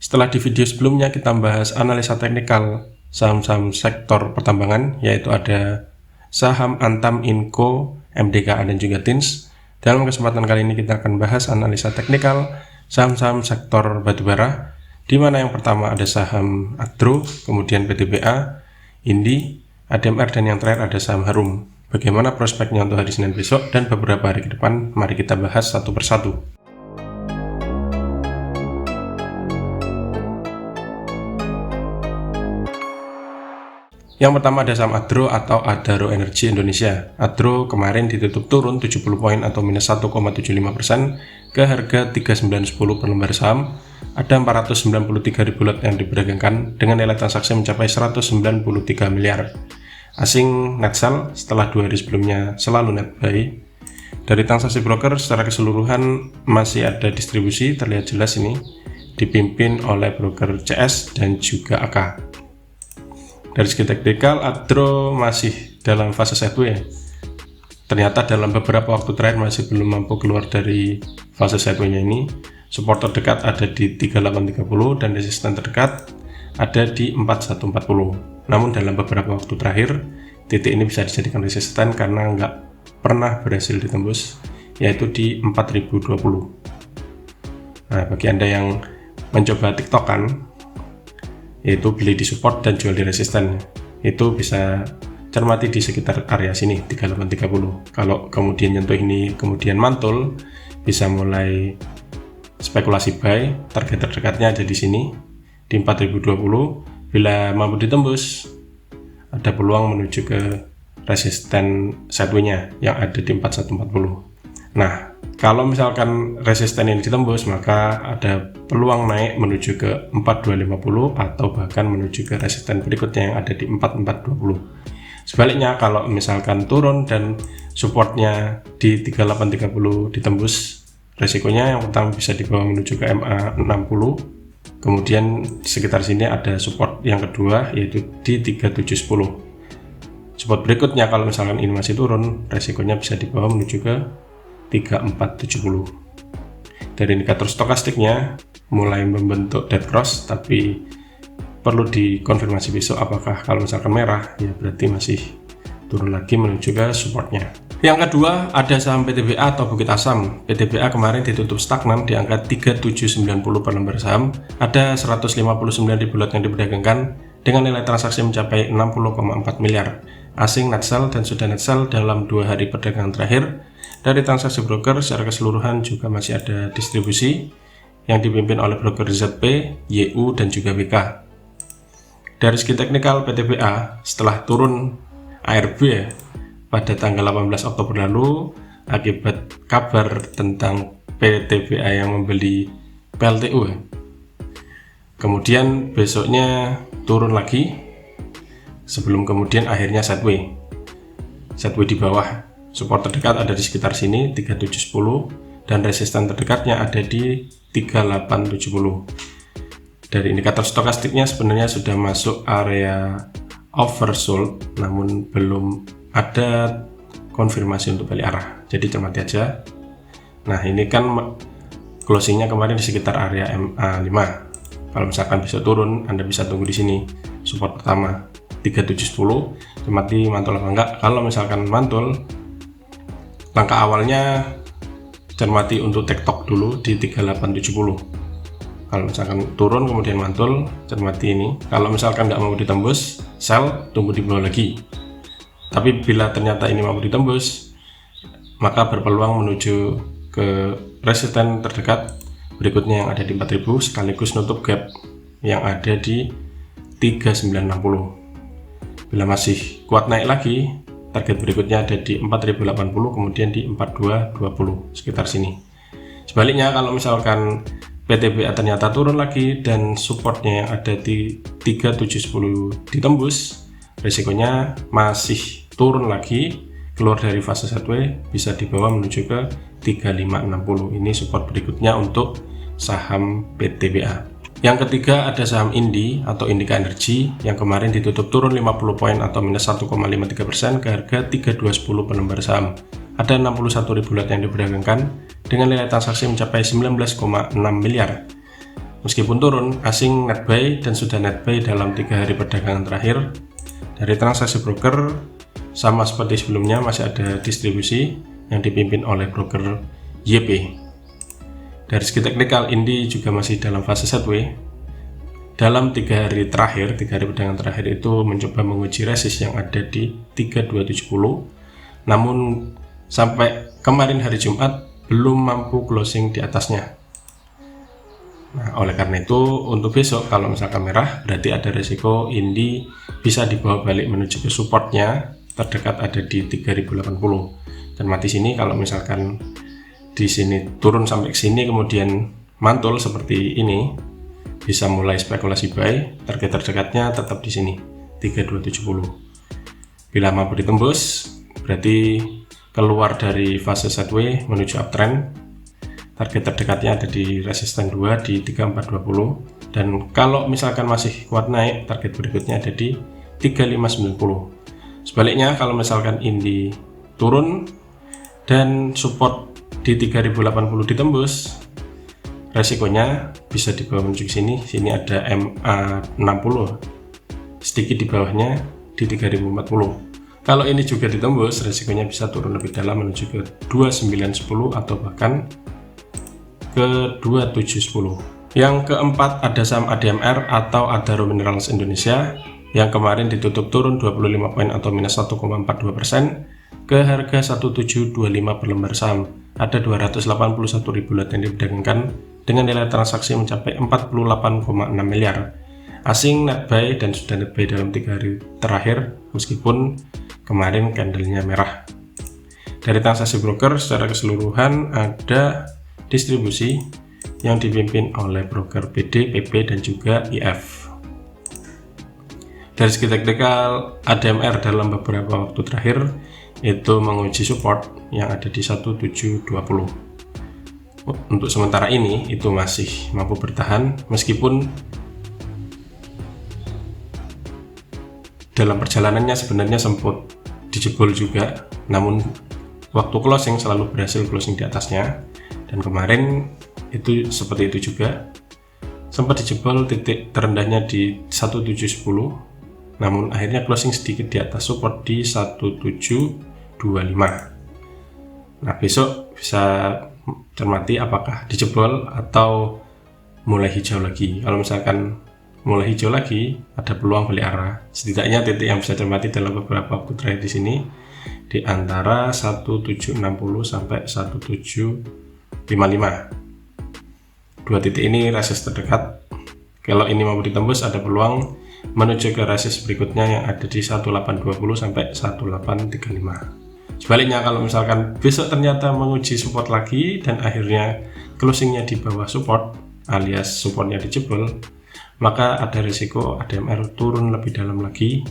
Setelah di video sebelumnya kita bahas analisa teknikal saham-saham sektor pertambangan, yaitu ada saham Antam, Inco, MDKA dan juga TINS. Dalam kesempatan kali ini kita akan bahas analisa teknikal saham-saham sektor batubara, di mana yang pertama ada saham Adro, kemudian PTBA, Indi, ADMR, dan yang terakhir ada saham Harum. Bagaimana prospeknya untuk hari Senin besok dan beberapa hari ke depan? Mari kita bahas satu persatu. Yang pertama ada saham Adro atau Adaro Energi Indonesia. Adro kemarin ditutup turun 70 poin atau minus 1,75% ke harga 3910 per lembar saham. Ada 493 ribu lot yang diperdagangkan dengan nilai transaksi mencapai 193 miliar. Asing net sell setelah 2 hari sebelumnya selalu net buy. Dari transaksi broker secara keseluruhan masih ada distribusi, terlihat jelas ini dipimpin oleh broker CS dan juga AK. Dari segi teknikal, Adro masih dalam fase sideways. Ternyata dalam beberapa waktu terakhir masih belum mampu keluar dari fase sideways-nya ini. Support terdekat ada di 3830 dan resisten terdekat ada di 4140. Namun dalam beberapa waktu terakhir, titik ini bisa dijadikan resisten karena nggak pernah berhasil ditembus, yaitu di 4020. Nah, bagi Anda yang mencoba tiktokan, yaitu beli di support dan jual di resisten, itu bisa cermati di sekitar area sini 3830. Kalau kemudian nyentuh ini kemudian mantul, bisa mulai spekulasi buy. Target terdekatnya ada di sini di 4020. Bila mampu ditembus, ada peluang menuju ke resisten sideways-nya yang ada di 4140. Nah, kalau misalkan resisten ini ditembus, maka ada peluang naik menuju ke 4250 atau bahkan menuju ke resisten berikutnya yang ada di 4420. Sebaliknya, kalau misalkan turun dan supportnya di 3830 ditembus, resikonya yang pertama bisa dibawa menuju ke MA60. Kemudian sekitar sini ada support yang kedua, yaitu di 3710. Support berikutnya kalau misalkan ini masih turun, resikonya bisa dibawa menuju ke 3470. Dari indikator stokastiknya mulai membentuk dead cross, tapi perlu dikonfirmasi besok apakah kalau misalkan merah ya berarti masih turun lagi menuju ke supportnya. Yang kedua ada saham PTBA atau Bukit Asam. PTBA kemarin ditutup stagnan di angka 3790 per lembar saham. Ada 159 ribu lot yang diperdagangkan dengan nilai transaksi mencapai 60,4 miliar. Asing net sell dan sudah net sell dalam 2 hari perdagangan terakhir. Dari transaksi broker secara keseluruhan juga masih ada distribusi yang dipimpin oleh broker ZP, YU, dan juga WK. Dari segi teknikal, PTBA setelah turun ARB pada tanggal 18 Oktober lalu akibat kabar tentang PTBA yang membeli PLTU. Kemudian besoknya turun lagi sebelum kemudian akhirnya sideways di bawah. Support terdekat ada di sekitar sini 3710 dan resisten terdekatnya ada di 3870. Dari indikator stokastiknya sebenarnya sudah masuk area oversold, namun belum ada konfirmasi untuk balik arah. Jadi cermati aja. Nah, ini kan closingnya kemarin di sekitar area MA5. Kalau misalkan bisa turun, Anda bisa tunggu di sini. Support pertama 3710, cermati mantul apa enggak. Kalau misalkan mantul, langkah awalnya cermati untuk tektok dulu di 3870. Kalau misalkan turun kemudian mantul, cermati ini. Kalau misalkan nggak mau ditembus, sell, tunggu di bawah lagi. Tapi bila ternyata ini mau ditembus, maka berpeluang menuju ke resisten terdekat berikutnya yang ada di 4000 sekaligus nutup gap yang ada di 3960. Bila masih kuat naik lagi, target berikutnya ada di 4080, kemudian di 4220 sekitar sini. Sebaliknya kalau misalkan PTBA ternyata turun lagi dan supportnya yang ada di 3710 ditembus, risikonya masih turun lagi, keluar dari fase sideways, bisa dibawa menuju ke 3560. Ini support berikutnya untuk saham PTBA. Yang ketiga ada saham Indi atau Indika Energi yang kemarin ditutup turun 50 poin atau minus 1,53% ke harga 3210 per lembar saham. Ada 61 ribu lot yang diperdagangkan dengan nilai transaksi mencapai 19,6 miliar. Meskipun turun, asing net buy dan sudah net buy dalam 3 hari perdagangan terakhir. Dari transaksi broker, sama seperti sebelumnya masih ada distribusi yang dipimpin oleh broker YP. Dari segi teknikal, Indi juga masih dalam fase sideways. Dalam 3 hari terakhir, 3 hari perdagangan terakhir itu mencoba menguji resist yang ada di 3270. Namun sampai kemarin hari Jumat belum mampu closing di atasnya. Nah, oleh karena itu untuk besok kalau misalkan merah berarti ada resiko Indi bisa dibawa balik menuju ke supportnya terdekat ada di 3080. Dan mati sini kalau misalkan di sini turun sampai ke sini kemudian mantul seperti ini, bisa mulai spekulasi buy. Target terdekatnya tetap di sini 3270. Bila mampu ditembus berarti keluar dari fase sideways menuju uptrend. Target terdekatnya ada di resisten 2 di 3420, dan kalau misalkan masih kuat naik, target berikutnya ada di 3590. Sebaliknya kalau misalkan Indi turun dan support di 3080 ditembus, resikonya bisa dibawa menuju sini. Sini ada MA60 sedikit di bawahnya di 3040. Kalau ini juga ditembus, resikonya bisa turun lebih dalam menuju ke 2910 atau bahkan ke 2710. Yang keempat ada saham ADMR atau Adaro Minerals Indonesia yang kemarin ditutup turun 25 poin atau minus 1,42% ke harga 1725 per lembar saham. Ada 281.000 lot yang diperdagangkan dengan nilai transaksi mencapai 48,6 miliar. Asing net buy dan sudah net buy dalam 3 hari terakhir meskipun kemarin candlenya merah. Dari transaksi broker secara keseluruhan ada distribusi yang dipimpin oleh broker BD, PB, dan juga IF. Dari segi teknikal, ADMR dalam beberapa waktu terakhir itu menguji support yang ada di 1720. Untuk sementara ini itu masih mampu bertahan meskipun dalam perjalanannya sebenarnya sempat dijebol juga, namun waktu closing selalu berhasil closing di atasnya. Dan kemarin itu seperti itu juga, sempat dijebol titik terendahnya di 1710, namun akhirnya closing sedikit di atas support di 1725. Nah, besok bisa cermati apakah dijebol atau mulai hijau lagi. Kalau misalkan mulai hijau lagi, ada peluang balik arah. Setidaknya titik yang bisa cermati dalam beberapa waktu terakhir di sini di antara 1760 sampai 1755. Dua titik ini resist terdekat. Kalau ini mampu ditembus, ada peluang menuju ke resist berikutnya yang ada di 1820 sampai 1835. Sebaliknya kalau misalkan besok ternyata menguji support lagi dan akhirnya closingnya di bawah support alias supportnya dijebol, maka ada risiko ADMR turun lebih dalam lagi,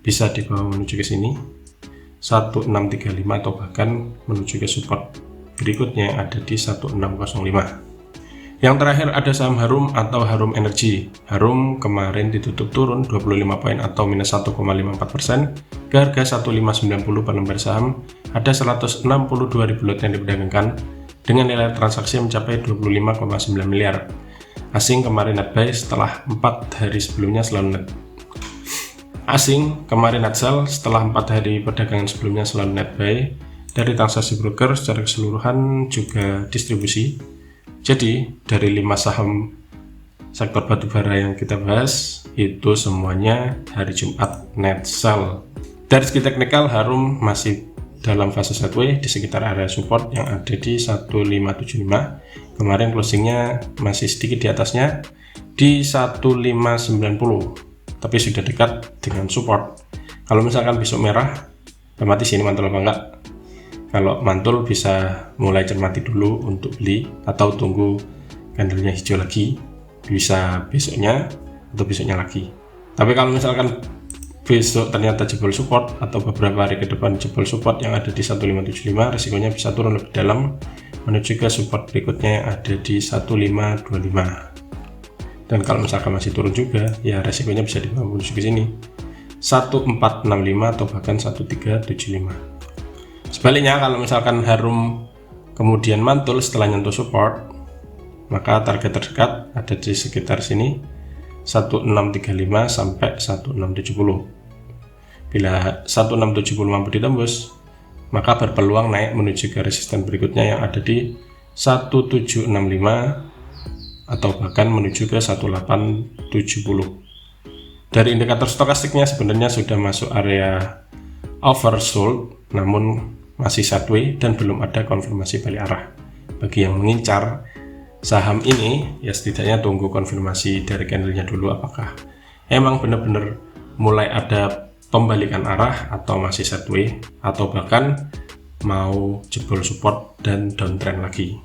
bisa dibawa menuju ke sini 1635 atau bahkan menuju ke support berikutnya yang ada di 1605. Yang terakhir ada saham Harum atau Harum Energy. Harum kemarin ditutup turun 25 poin atau minus 1,54% ke harga 1590 per lembar saham. Ada 162.000 lot yang diperdagangkan dengan nilai transaksi mencapai 25,9 miliar. Asing kemarin net buy setelah 4 hari sebelumnya selalu net. Asing kemarin net sell setelah 4 hari perdagangan sebelumnya selalu net buy. Dari transaksi broker secara keseluruhan juga distribusi. Jadi dari 5 saham sektor batubara yang kita bahas itu semuanya hari Jumat net sell. Dari segi teknikal, Harum masih dalam fase sideways di sekitar area support yang ada di 1575. Kemarin closingnya masih sedikit di atasnya di 1590, tapi sudah dekat dengan support. Kalau misalkan besok merah, cermati sini mantul apa enggak. Kalau mantul bisa mulai cermati dulu untuk beli atau tunggu candlenya hijau lagi, bisa besoknya atau besoknya lagi. Tapi kalau misalkan besok ternyata jebol support atau beberapa hari ke depan jebol support yang ada di 1575, resikonya bisa turun lebih dalam menuju ke support berikutnya yang ada di 1525. Dan kalau misalkan masih turun juga, ya resikonya bisa dibawa menuju ke sini 1465 atau bahkan 1375. Sebaliknya kalau misalkan Harum kemudian mantul setelah nyentuh support, maka target terdekat ada di sekitar sini 1635 sampai 1670. Bila 1670 mampu ditembus, maka berpeluang naik menuju ke resisten berikutnya yang ada di 1765 atau bahkan menuju ke 1870. Dari indikator stokastiknya sebenarnya sudah masuk area oversold, namun masih sideways dan belum ada konfirmasi balik arah. Bagi yang mengincar saham ini, ya setidaknya tunggu konfirmasi dari candlenya dulu apakah emang benar-benar mulai ada pembalikan arah atau masih sideways atau bahkan mau jebol support dan downtrend lagi.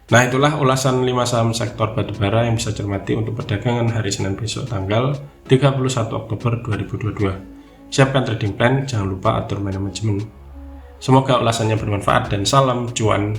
Nah, itulah ulasan 5 saham sektor batubara yang bisa cermati untuk perdagangan hari Senin besok tanggal 31 Oktober 2022. Siapkan trading plan, jangan lupa atur manajemen. Semoga ulasannya bermanfaat dan salam cuan.